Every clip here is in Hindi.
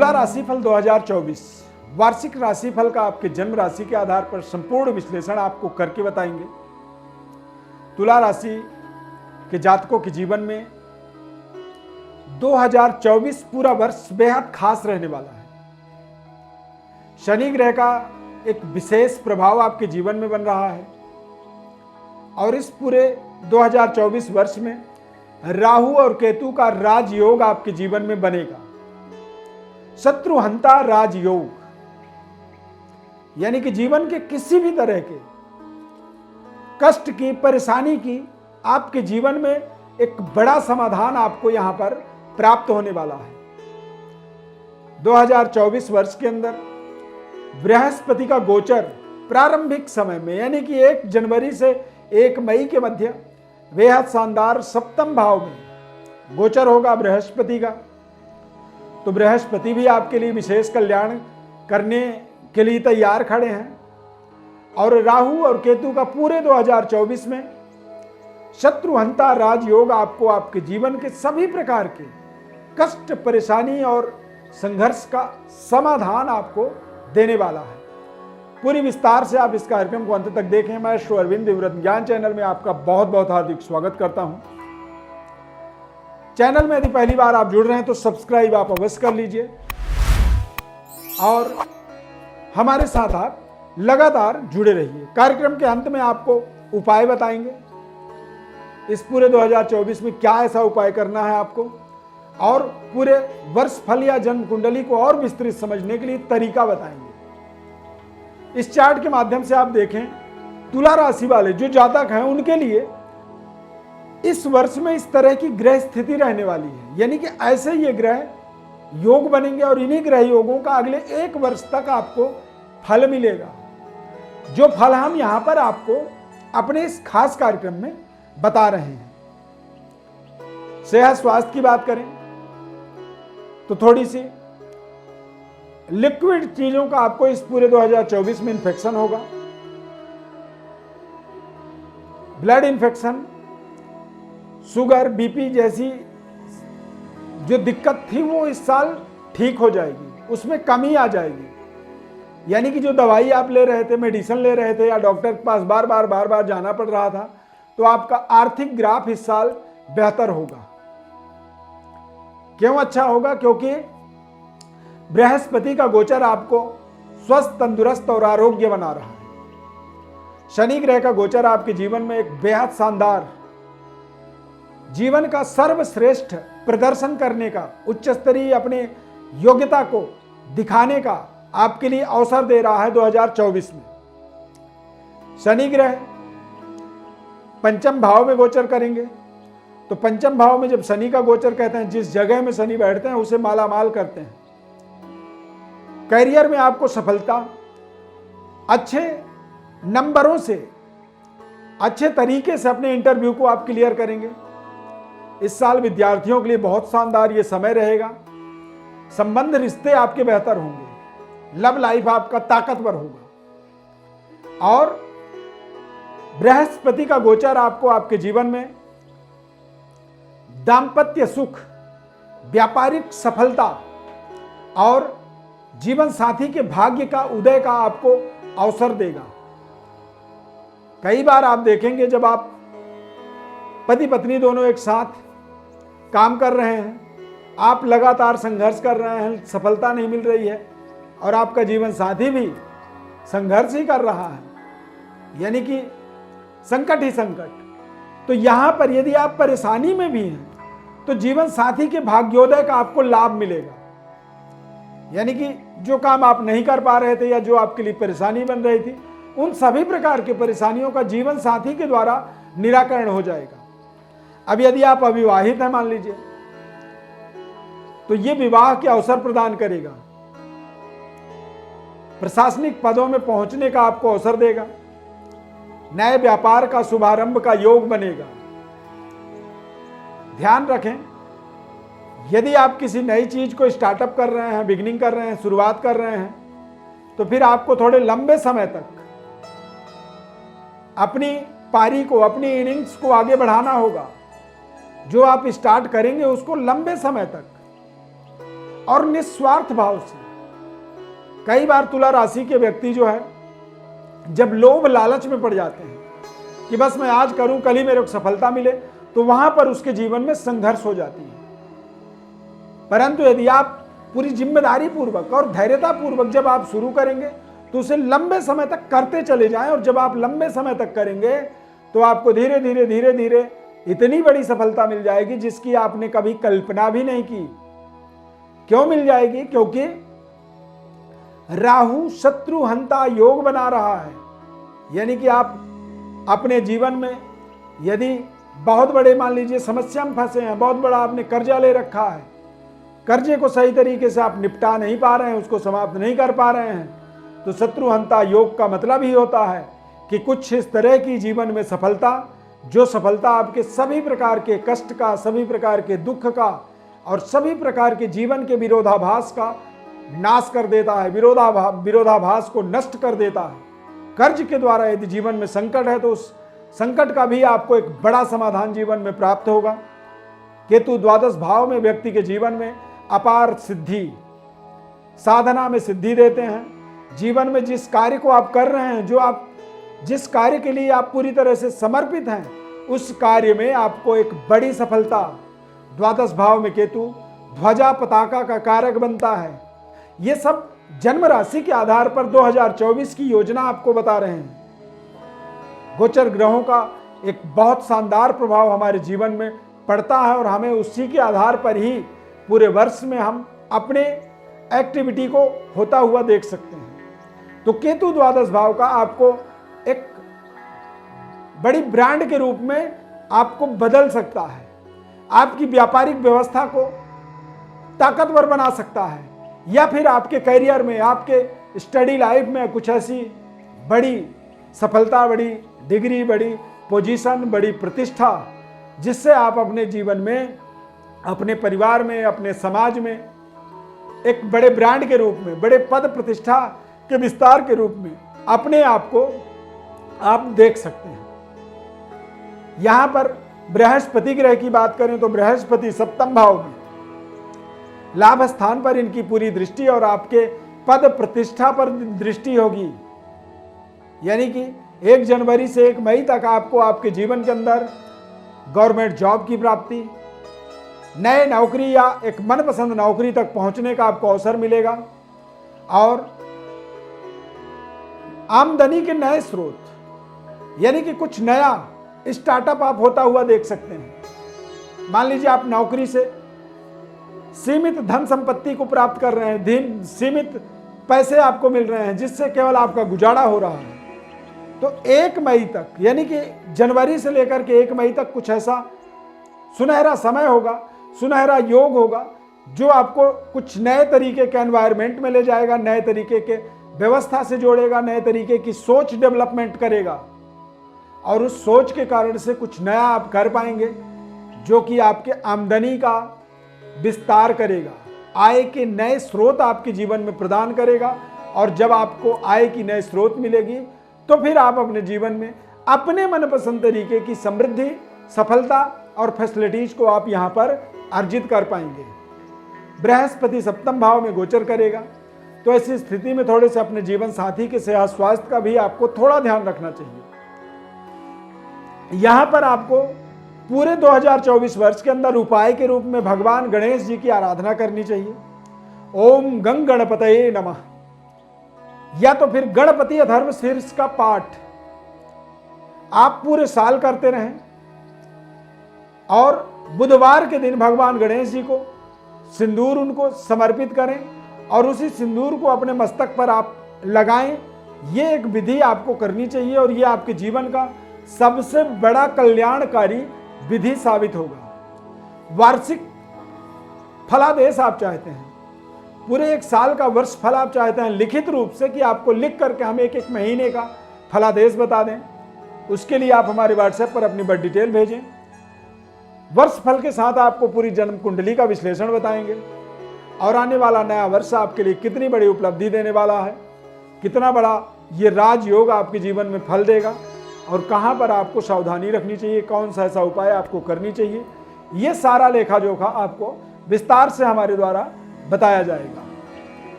तुला राशिफल 2024 वार्षिक राशिफल का आपके जन्म राशि के आधार पर संपूर्ण विश्लेषण आपको करके बताएंगे। तुला राशि के जातकों के जीवन में 2024 पूरा वर्ष बेहद खास रहने वाला है। शनि ग्रह का एक विशेष प्रभाव आपके जीवन में बन रहा है और इस पूरे 2024 वर्ष में राहु और केतु का राजयोग आपके जीवन में बनेगा। शत्रुहंता राजयोग यानी कि जीवन के किसी भी तरह के कष्ट की, परेशानी की आपके जीवन में एक बड़ा समाधान आपको यहां पर प्राप्त होने वाला है। 2024 वर्ष के अंदर बृहस्पति का गोचर प्रारंभिक समय में यानी कि 1 जनवरी से 1 मई के मध्य बेहद शानदार सप्तम भाव में गोचर होगा बृहस्पति का। तो बृहस्पति भी आपके लिए विशेष कल्याण करने के लिए तैयार खड़े हैं और राहु और केतु का पूरे 2024 में शत्रुहंता राजयोग आपको आपके जीवन के सभी प्रकार के कष्ट, परेशानी और संघर्ष का समाधान आपको देने वाला है। पूरी विस्तार से आप इस कार्यक्रम को अंत तक देखें। मैं श्री अरविंद दिव्यव्रत ज्ञान चैनल में आपका बहुत बहुत हार्दिक स्वागत करता हूं। चैनल में यदि पहली बार आप जुड़ रहे हैं तो सब्सक्राइब आप अवश्य कर लीजिए और हमारे साथ आप लगातार जुड़े रहिए। कार्यक्रम के अंत में आपको उपाय बताएंगे, इस पूरे 2024 में क्या ऐसा उपाय करना है आपको, और पूरे वर्ष फल या जन्म कुंडली को और विस्तृत समझने के लिए तरीका बताएंगे। इस चार्ट के माध्यम से आप देखें, तुला राशि वाले जो जातक हैं उनके लिए इस वर्ष में इस तरह की ग्रह स्थिति रहने वाली है, यानी कि ऐसे ये ग्रह योग बनेंगे और इन्हीं ग्रह योगों का अगले 1 वर्ष तक आपको फल मिलेगा। जो फल हम यहां पर आपको अपने इस खास कार्यक्रम में बता रहे हैं। सेहत स्वास्थ्य की बात करें तो थोड़ी सी लिक्विड चीजों का आपको इस पूरे 2024 में इन्फेक्शन होगा। ब्लड इन्फेक्शन, शुगर, बीपी जैसी जो दिक्कत थी वो इस साल ठीक हो जाएगी, उसमें कमी आ जाएगी। यानी कि जो दवाई आप ले रहे थे, मेडिसिन ले रहे थे या डॉक्टर के पास बार बार जाना पड़ रहा था, तो आपका आर्थिक ग्राफ इस साल बेहतर होगा। क्यों अच्छा होगा? क्योंकि बृहस्पति का गोचर आपको स्वस्थ, तंदुरुस्त और आरोग्य बना रहा है। शनि ग्रह का गोचर आपके जीवन में एक बेहद शानदार, जीवन का सर्वश्रेष्ठ प्रदर्शन करने का, उच्च स्तरीय अपने योग्यता को दिखाने का आपके लिए अवसर दे रहा है 2024 में। शनि ग्रह पंचम भाव में गोचर करेंगे, तो पंचम भाव में जब शनि का गोचर कहते हैं, जिस जगह में शनि बैठते हैं उसे मालामाल करते हैं। करियर में आपको सफलता, अच्छे नंबरों से, अच्छे तरीके से अपने इंटरव्यू को आप क्लियर करेंगे। इस साल विद्यार्थियों के लिए बहुत शानदार ये समय रहेगा। संबंध, रिश्ते आपके बेहतर होंगे, लव लाइफ आपका ताकतवर होगा और बृहस्पति का गोचर आपको आपके जीवन में दांपत्य सुख, व्यापारिक सफलता और जीवन साथी के भाग्य का उदय का आपको अवसर देगा। कई बार आप देखेंगे जब आप पति पत्नी दोनों एक साथ काम कर रहे हैं, आप लगातार संघर्ष कर रहे हैं, सफलता नहीं मिल रही है और आपका जीवन साथी भी संघर्ष ही कर रहा है, यानी कि संकट ही संकट। तो यहां पर यदि आप परेशानी में भी हैं तो जीवन साथी के भाग्योदय का आपको लाभ मिलेगा। यानी कि जो काम आप नहीं कर पा रहे थे या जो आपके लिए परेशानी बन रही थी, उन सभी प्रकार के परेशानियों का जीवन साथी के द्वारा निराकरण हो जाएगा। अब यदि आप अविवाहित हैं मान लीजिए, तो यह विवाह के अवसर प्रदान करेगा, प्रशासनिक पदों में पहुंचने का आपको अवसर देगा, नए व्यापार का शुभारंभ का योग बनेगा। ध्यान रखें, यदि आप किसी नई चीज को स्टार्टअप कर रहे हैं, बिगिनिंग कर रहे हैं, शुरुआत कर रहे हैं, तो फिर आपको थोड़े लंबे समय तक अपनी पारी को, अपनी इनिंग्स को आगे बढ़ाना होगा। जो आप स्टार्ट करेंगे उसको लंबे समय तक और निस्वार्थ भाव से। कई बार तुला राशि के व्यक्ति जो है जब लोभ लालच में पड़ जाते हैं कि बस मैं आज करूं कल ही मेरे को सफलता मिले, तो वहां पर उसके जीवन में संघर्ष हो जाती है। परंतु यदि आप पूरी जिम्मेदारी पूर्वक और धैर्यता पूर्वक जब आप शुरू करेंगे तो उसे लंबे समय तक करते चले जाएं, और जब आप लंबे समय तक करेंगे तो आपको धीरे धीरे धीरे धीरे इतनी बड़ी सफलता मिल जाएगी जिसकी आपने कभी कल्पना भी नहीं की। क्यों मिल जाएगी? क्योंकि राहु शत्रु हंता योग बना रहा है। यानी कि आप अपने जीवन में यदि बहुत बड़े मान लीजिए समस्या में फंसे हैं, बहुत बड़ा आपने कर्जा ले रखा है, कर्जे को सही तरीके से आप निपटा नहीं पा रहे हैं, उसको समाप्त नहीं कर पा रहे हैं, तो शत्रुहंता योग का मतलब ही होता है कि कुछ इस तरह की जीवन में सफलता, जो सफलता आपके सभी प्रकार के कष्ट का, सभी प्रकार के दुख का और सभी प्रकार के जीवन के विरोधाभास का नाश कर देता है, विरोधाभास को नष्ट कर देता है। कर्ज के द्वारा यदि जीवन में संकट है तो उस संकट का भी आपको एक बड़ा समाधान जीवन में प्राप्त होगा। केतु द्वादश भाव में व्यक्ति के जीवन में अपार सिद्धि, साधना में सिद्धि देते हैं। जीवन में जिस कार्य को आप कर रहे हैं, जिस कार्य के लिए आप पूरी तरह से समर्पित हैं, उस कार्य में आपको एक बड़ी सफलता, द्वादश भाव में केतु ध्वजा पताका का कारक बनता है। ये सब जन्म राशि के आधार पर 2024 की योजना आपको बता रहे हैं। गोचर ग्रहों का एक बहुत शानदार प्रभाव हमारे जीवन में पड़ता है और हमें उसी के आधार पर ही पूरे वर्ष में हम अपने एक्टिविटी को होता हुआ देख सकते हैं। तो केतु द्वादश भाव का आपको एक बड़ी ब्रांड के रूप में आपको बदल सकता है, आपकी व्यापारिक व्यवस्था को ताकतवर बना सकता है, या फिर आपके करियर में, आपके स्टडी लाइफ में कुछ ऐसी बड़ी सफलता, बड़ी डिग्री, बड़ी पोजीशन, बड़ी प्रतिष्ठा, जिससे आप अपने जीवन में, अपने परिवार में, अपने समाज में एक बड़े ब्रांड के रूप में, बड़े पद प्रतिष्ठा के विस्तार के रूप में अपने आप को आप देख सकते हैं। यहां पर बृहस्पति ग्रह की बात करें तो बृहस्पति सप्तम भाव में लाभ स्थान पर इनकी पूरी दृष्टि और आपके पद प्रतिष्ठा पर दृष्टि होगी। यानी कि 1 जनवरी से 1 मई तक आपको आपके जीवन के अंदर गवर्नमेंट जॉब की प्राप्ति, नए नौकरी या एक मनपसंद नौकरी तक पहुंचने का आपको अवसर मिलेगा, और आमदनी के नए स्रोत, यानी कि कुछ नया स्टार्टअप आप होता हुआ देख सकते हैं। मान लीजिए आप नौकरी से सीमित धन संपत्ति को प्राप्त कर रहे हैं, सीमित पैसे आपको मिल रहे हैं जिससे केवल आपका गुजारा हो रहा है, तो 1 मई तक, यानी कि जनवरी से लेकर के 1 मई तक कुछ ऐसा सुनहरा समय होगा, सुनहरा योग होगा, जो आपको कुछ नए तरीके के एनवायरनमेंट में ले जाएगा, नए तरीके के व्यवस्था से जोड़ेगा, नए तरीके की सोच डेवलपमेंट करेगा, और उस सोच के कारण से कुछ नया आप कर पाएंगे जो कि आपके आमदनी का विस्तार करेगा, आय के नए स्रोत आपके जीवन में प्रदान करेगा। और जब आपको आय की नए स्रोत मिलेगी तो फिर आप अपने जीवन में अपने मनपसंद तरीके की समृद्धि, सफलता और फैसिलिटीज को आप यहां पर अर्जित कर पाएंगे। बृहस्पति सप्तम भाव में गोचर करेगा, तो ऐसी स्थिति में थोड़े से अपने जीवन साथी के सेहत स्वास्थ्य का भी आपको थोड़ा ध्यान रखना चाहिए। यहां पर आपको पूरे 2024 वर्ष के अंदर उपाय के रूप में भगवान गणेश जी की आराधना करनी चाहिए। ओम गंग गणपतये नमः, या तो फिर गणपति अथर्व शीर्ष का पाठ आप पूरे साल करते रहें, और बुधवार के दिन भगवान गणेश जी को सिंदूर उनको समर्पित करें और उसी सिंदूर को अपने मस्तक पर आप लगाएं। ये एक विधि आपको करनी चाहिए और ये आपके जीवन का सबसे बड़ा कल्याणकारी विधि साबित होगा। वार्षिक फलादेश आप चाहते हैं, पूरे 1 साल का वर्ष फल आप चाहते हैं लिखित रूप से, कि आपको लिख करके हम 1-1 महीने का फलादेश बता दें, उसके लिए आप हमारे व्हाट्सएप पर अपनी बर्थ डिटेल भेजें। वर्ष फल के साथ आपको पूरी जन्म कुंडली का विश्लेषण बताएंगे और आने वाला नया वर्ष आपके लिए कितनी बड़ी उपलब्धि देने वाला है, कितना बड़ा ये राजयोग आपके जीवन में फल देगा और कहाँ पर आपको सावधानी रखनी चाहिए, कौन सा ऐसा उपाय आपको करनी चाहिए, ये सारा लेखा जोखा आपको विस्तार से हमारे द्वारा बताया जाएगा।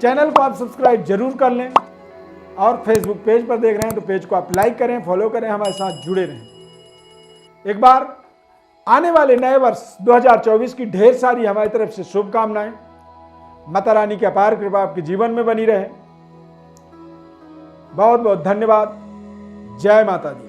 चैनल को आप सब्सक्राइब जरूर कर लें और फेसबुक पेज पर देख रहे हैं तो पेज को आप लाइक करें, फॉलो करें, हमारे साथ जुड़े रहें। एक बार आने वाले नए वर्ष 2024 की ढेर सारी हमारी तरफ से शुभकामनाएं। माता रानी की अपार कृपा आपके जीवन में बनी रहे। बहुत बहुत धन्यवाद। जय माता दी।